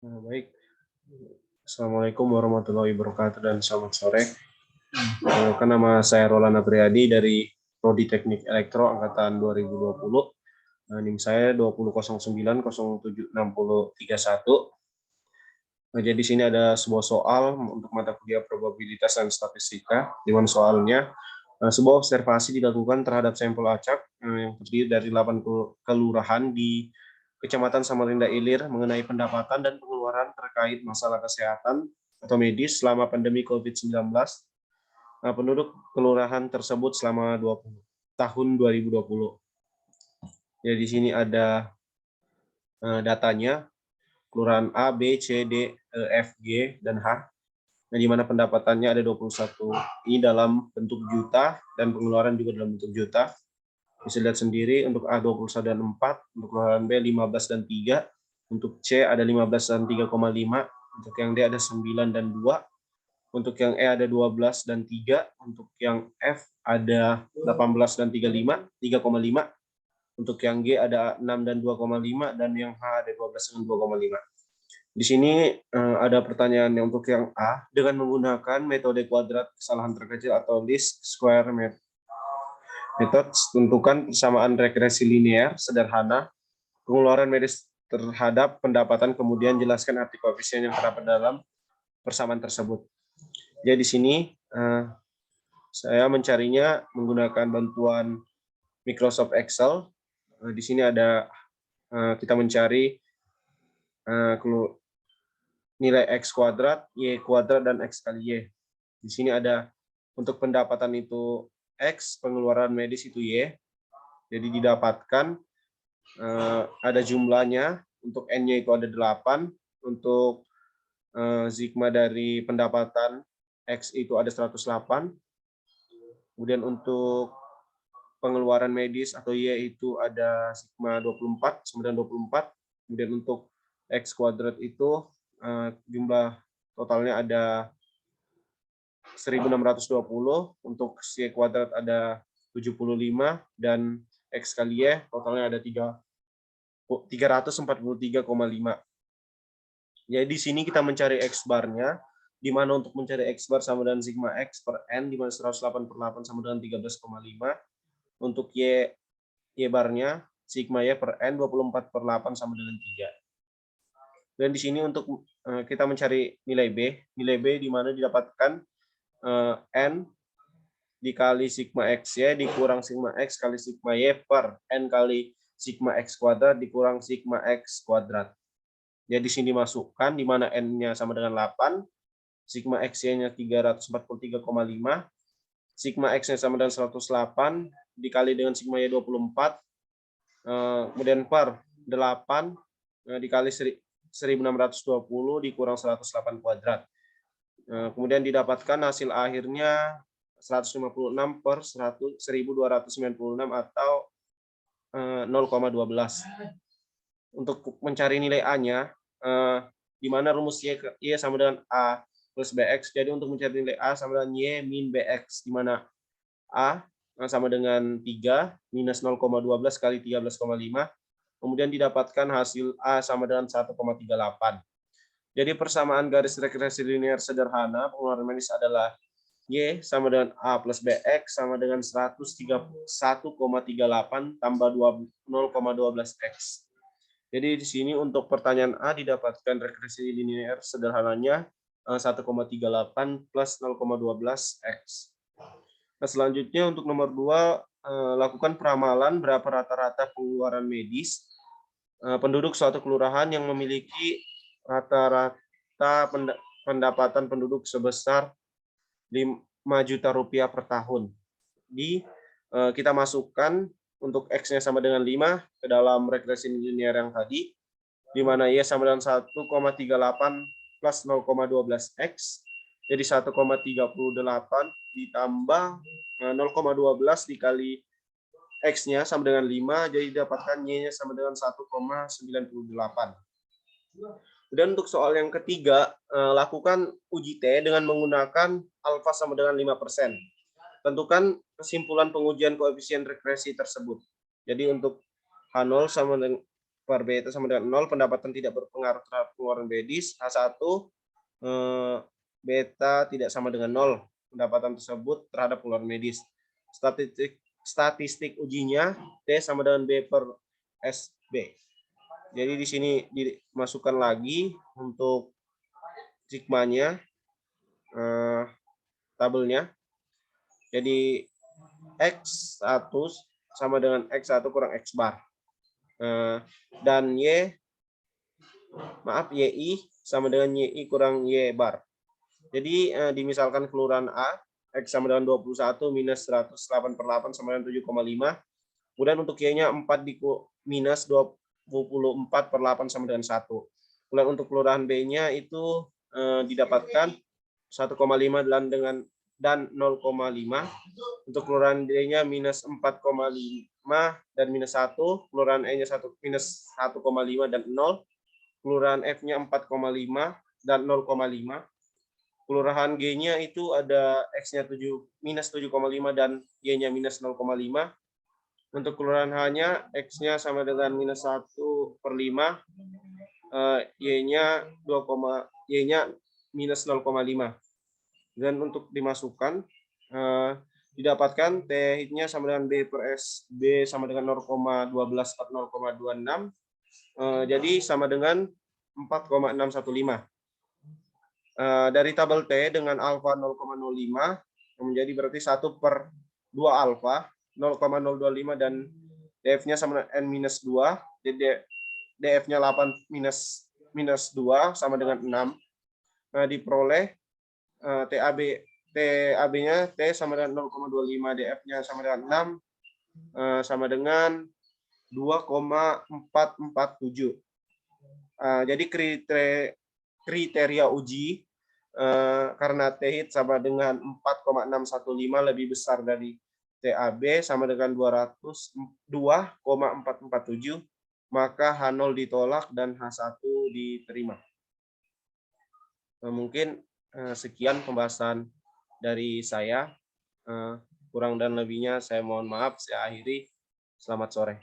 Baik. Assalamualaikum warahmatullahi wabarakatuh dan selamat sore. Nama saya Roland Apriyadi dari Prodi Teknik Elektro Angkatan 2020. NIM saya 2009076031. Jadi di sini ada sebuah soal untuk mata kuliah probabilitas dan statistika. Di mana soalnya sebuah observasi dilakukan terhadap sampel acak yang terdiri dari 8 kelurahan di Kecamatan Samarinda Ilir mengenai pendapatan dan pengeluaran terkait masalah kesehatan atau medis selama pandemi COVID-19 penduduk kelurahan tersebut selama tahun 2020. Ya, di sini ada datanya, kelurahan A, B, C, D, E, F, G, dan H. Nah, di mana pendapatannya ada 21. Ini dalam bentuk juta dan pengeluaran juga dalam bentuk juta. Bisa lihat sendiri untuk A 21 dan 4, untuk kelurahan B 15 dan 3, untuk C ada 15 dan 3,5, untuk yang D ada 9 dan 2, untuk yang E ada 12 dan 3, untuk yang F ada 18 dan 3,5, untuk yang G ada 6 dan 2,5, dan yang H ada 12 dan 2,5. Di sini ada pertanyaan yang untuk yang A, dengan menggunakan metode kuadrat kesalahan terkecil atau least square method, tentukan persamaan regresi linear sederhana, pengeluaran medis terhadap pendapatan, kemudian jelaskan arti koefisien yang terdapat dalam persamaan tersebut. Jadi di sini saya mencarinya menggunakan bantuan Microsoft Excel. Di sini ada kita mencari nilai X kuadrat, Y kuadrat, dan X kali Y. Di sini ada untuk pendapatan itu X, pengeluaran medis itu Y. Jadi didapatkan ada jumlahnya, untuk N-nya itu ada 8, untuk sigma dari pendapatan X itu ada 108, kemudian untuk pengeluaran medis atau Y itu ada sigma 24, 924, kemudian untuk X kuadrat itu jumlah totalnya ada 1620, untuk Y kuadrat ada 75, dan X kali Y totalnya ada 343,5. Jadi di sini kita mencari X barnya, di mana untuk mencari X bar sama dengan sigma X per N, di mana 108 per 8 sama dengan 13,5. Untuk Y barnya, sigma Y per N 24 per 8 sama dengan 3. Dan di sini untuk kita mencari nilai B di mana didapatkan N dikali sigma XY dikurang sigma X kali sigma Y per N kali sigma X kuadrat dikurang sigma X kuadrat. Jadi di sini masukkan, di mana N-nya sama dengan 8, sigma XY-nya 343,5, sigma X-nya sama dengan 108, dikali dengan sigma Y 24, kemudian per 8, dikali 1620 dikurang 108 kuadrat. Kemudian didapatkan hasil akhirnya 156 per 1296 atau 0,12. Untuk mencari nilai A-nya, di mana rumus Y sama dengan A plus BX. Jadi untuk mencari nilai A sama dengan Y min BX, di mana A sama dengan 3 minus 0,12 kali 13,5. Kemudian didapatkan hasil A sama dengan 1,38. Jadi persamaan garis regresi linear sederhana pengeluaran medis adalah Y sama dengan A plus BX sama dengan 131,38 tambah 0,12X. Jadi di sini untuk pertanyaan A didapatkan regresi linear sederhananya 1,38 plus 0,12X. Nah, selanjutnya untuk nomor 2, lakukan peramalan berapa rata-rata pengeluaran medis penduduk suatu kelurahan yang memiliki rata-rata pendapatan penduduk sebesar 5 juta rupiah per tahun. Kita masukkan untuk X-nya sama dengan 5 ke dalam regresi linear yang tadi, di mana Y sama dengan 1,38 plus 0,12X, jadi 1,38 ditambah 0,12 dikali X-nya sama dengan 5, jadi dapatkan Y-nya sama dengan 1,98. Dan untuk soal yang ketiga, lakukan uji T dengan menggunakan alfa sama dengan 5%. Tentukan kesimpulan pengujian koefisien regresi tersebut. Jadi untuk H0 sama dengan per beta sama dengan 0, pendapatan tidak berpengaruh terhadap pengeluaran bedis. H1, beta tidak sama dengan 0, pendapatan tersebut terhadap pengeluaran medis. Statistik ujinya T sama dengan B per SB. Jadi di sini dimasukkan lagi untuk sigmanya, tabelnya. Jadi X1 sama dengan X1 kurang X bar. Dan YI sama dengan YI kurang Y bar. Jadi dimisalkan kelurahan A, X sama dengan 21 minus 108 per 8 sama dengan 7,5. Kemudian untuk Y-nya 4 minus 24 per 8 sama dengan 1. Kemudian untuk kelurahan B-nya itu didapatkan 1,5 dan 0,5. Untuk kelurahan D-nya minus 4,5 dan minus 1. Kelurahan E-nya minus 1,5 dan 0. Kelurahan F-nya 4,5 dan 0,5. Kelurahan G-nya itu ada X-nya minus 7,5 dan Y-nya minus 0,5. Untuk kelurahan H-nya X-nya sama dengan minus 1 per 5, Y-nya minus 0,5. Dan untuk dimasukkan, didapatkan T-nya sama dengan B per S, B sama dengan 0,12 per 0,26. Jadi sama dengan 4,615. Dari tabel T dengan alfa 0,05 menjadi berarti 1 per 2 alfa 0,025 dan DF-nya sama dengan N-2. Jadi DF-nya 8 minus 2 sama dengan 6. Diperoleh TAB-nya T sama dengan 0,25, DF-nya sama dengan 6, sama dengan 2,447. Jadi kriteria uji karena T-hit sama dengan 4,615 lebih besar dari TAB sama dengan 2,447, maka H0 ditolak dan H1 diterima. Mungkin sekian pembahasan dari saya. Kurang dan lebihnya saya mohon maaf. Saya akhiri. Selamat sore.